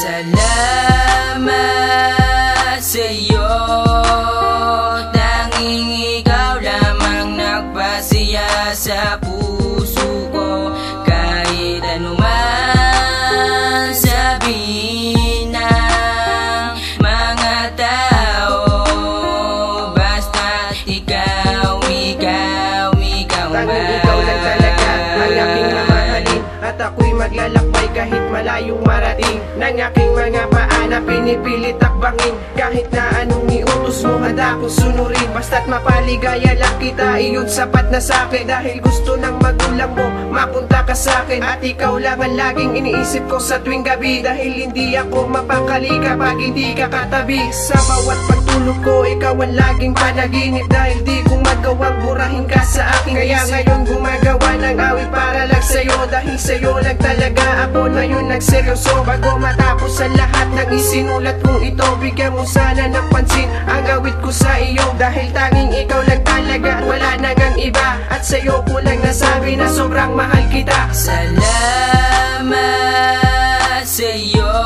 Salamat sa'yo, tanging ikaw lamang nagpasiya sa puso ko. Kahit anuman sabihin ng mga tao, basta't ikaw tanging ikaw lang talaga ang aking mamahalin, at ako'y maglalakbay kahit malayong marating ng aking mga paa na pinipilit takbangin. Kahit na anong iutos mo, handa ko sunurin. Basta't mapaligaya lang kita, iyon sapat na sa'kin. Dahil gusto ng magulang mo, mapunta ka sa'kin. At ikaw lang ang laging iniisip ko sa tuwing gabi. Dahil hindi ako mapakali kapag hindi ka katabi. Sa bawat pagtulog ko, ikaw ang laging panaginip. Dahil di ko magawang burahin ka sa aking isip. Kaya ngayon gumagawa ng awit para lang sa'yo. Dahil sa'yo lang talaga ako na yun nagseryoso. Bago matapos ang lahat ng isinulat kong ito, bigyan mo sana ng pansin ang awit ko sa iyo. Dahil tanging ikaw lang talaga, wala na ngang iba. At sa'yo ko lang nasabi na sobrang mahal kita. Salamat sa'yo,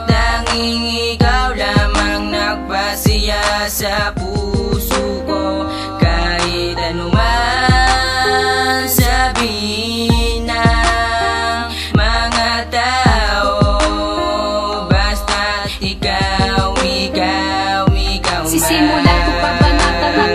tanging ikaw lamang nagpasiya sa puso ko. Kahit anuman sabihin ng mga tao, basta't ikaw sisimulan ko pa ba na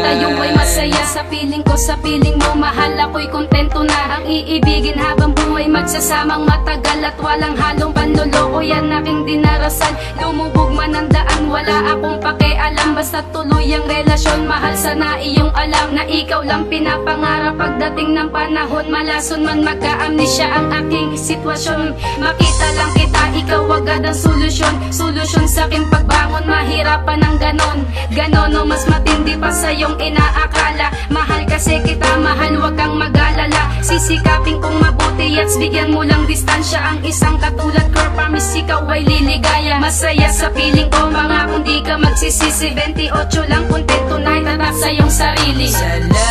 tayo ay masaya sa piling ko, sa piling mo mahal, ako'y kontento na. Ang iibigin habang buhay, magsasamang matagal at walang halong panloloko. Yan aking dinarasan, lumubog man ang daan, wala akong pakialam. Basta tuloy ang relasyon, mahal sana iyong alam na ikaw lang pinapangarap. Pagdating ng panahon, malason man magka-amnesia ang aking sitwasyon. Makita lang kita, ikaw agad ang solusyon. Solusyon sa aking pagbangon, mahirapan ng ganon. Ganon o mas matindi pa sa iyong inaakala. Mahal kasi kita, mahal, wag kang mag-alala. Sisikapin kong mabuti at bigyan mo lang distansya. Ang isang katulad ko, promise ikaw ay liligaya. Masaya sa piling ko, mga kung di ka magsisisi. 28 lang, kontento na itatak sa iyong sarili. Salamat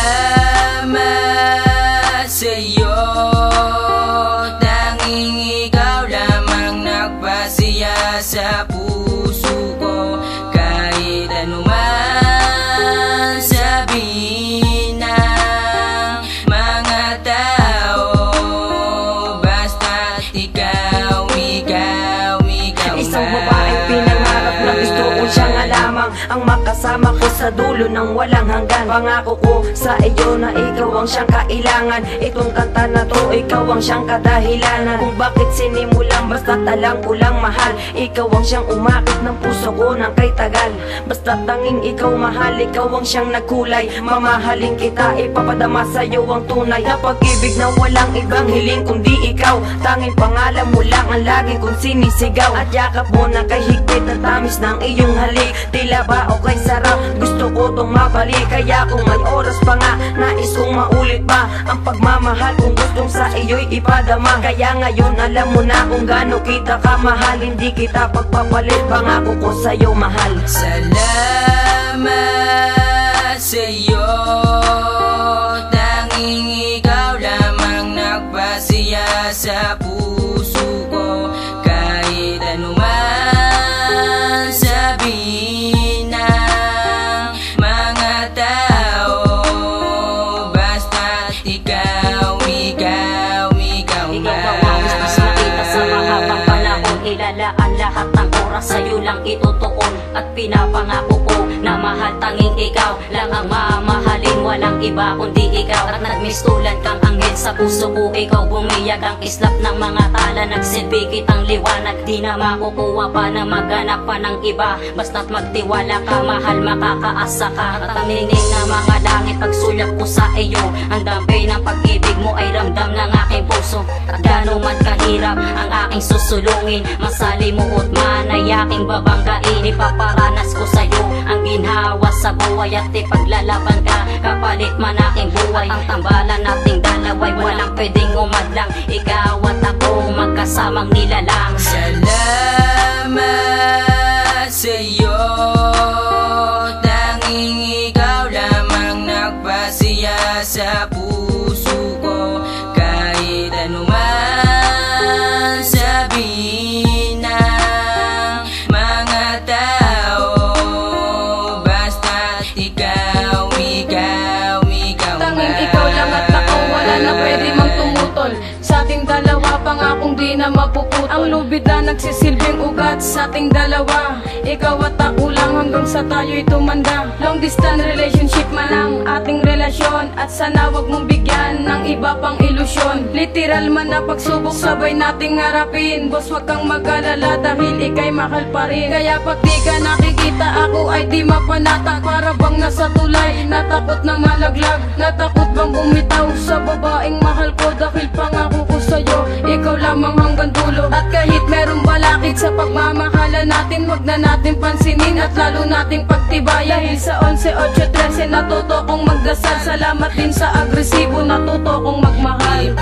sa'yo, tanging ikaw lamang nagpasiya sa puso ko. Kahit anuman sabihin ng mga tao, basta't ikaw isang babaeng pinangarap na gusto ko siya nga lamang ang makasama ko sa dulo ng walang hanggan. Pangako ko sa iyo na ikaw ang siyang kailangan. Itong kanta na to, ikaw ang siyang kadahilanan kung bakit sinimulan. Basta't alam ko lang mahal, ikaw ang siyang umakit ng puso ko ng kay tagal. Basta't tanging ikaw mahal, ikaw ang siyang nagkulay. Mamahalin kita, ipapadama sa iyo ang tunay na pag-ibig na walang ibang hiling kundi ikaw. Tanging pangalan mo lang ang lagi kong sinisigaw. At yakap mo na kay higpit na tamis ng iyong halik. Tila ba o kay sarap, gusto ko tong mabalik. Kaya kung may oras pa nga, nais kong maulit pa ang pagmamahal kung gustong sa iyo'y ipadama. Kaya ngayon alam mo na kung gaano kita kamahal. Hindi kita pagpapalit, pangako ko sa'yo mahal. Salamat sa'yo, tanging ikaw lamang nagpasiya sa puso ko. Kahit anuman sabihin ng mga tao, basta't ikaw awawis na sa kita sa mahabang panahon. Ilalaan lahat ng oras sa'yo lang itutuon. At pinapangako ko na mahal tanging ikaw lang ang mamahalin, walang iba kundi ikaw. At nagmistulan kang anghel sa puso ko, ikaw bumiyag ang islap ng mga tala. Nagsilbi kitang liwanag, di na makukuha pa na maghanap pa ng iba. Basta't magtiwala ka, mahal, makakaasa ka. At ang nining na mga langit pagsulap ko sa iyo, ang dampi ng pag-ibig mo ay ramdam ng aking puso. At gano'n man kahirap ang aking susulungin, masali mo at man ay aking babanggain. Ipaparanas ko sa'yo ang ginhawa sa buhay at ipaglalaban ka, kapalit man aking buhay. Ang tambalan nating dalaway walang pwedeng umadlang, ikaw at ako magkasamang nilalang. Salamat sa'yo, tanging ikaw lamang nagpasiya sa puso ko. Kahit anuman sabihin Tanging ikaw lang at ako, wala na pwede mang tumutol. Sa ating dalawa, pangakong di na mapuputol. Ang lubid na nagsisilbing ugat sa ating dalawa. Ikaw at ako lang hanggang sa tayo'y tumanda. Long distance relationship man ang ating relasyon, at sana wag mong bigyan ng iba pang ilusyon. Literal man na pagsubok sabay nating harapin. Boss, wag kang mag-alala dahil ika'y mahal pa rin. Kaya pag di ka nakikita, ako ay di mapanata. Para bang nasa tulay, natakot na malaglag. Natakot bang bumitaw sa babaeng mahal ko. Dahil pangako ko sa'yo, ikaw lamang hanggang dulo. At kahit merong balakid sa pagmamahala natin, wag na natin pansinin at lalo nating pagtibayan. Dahil sa 11, 8, 13 natuto kong magdasal. Salamat din sa agresibo, natuto kong magmahal.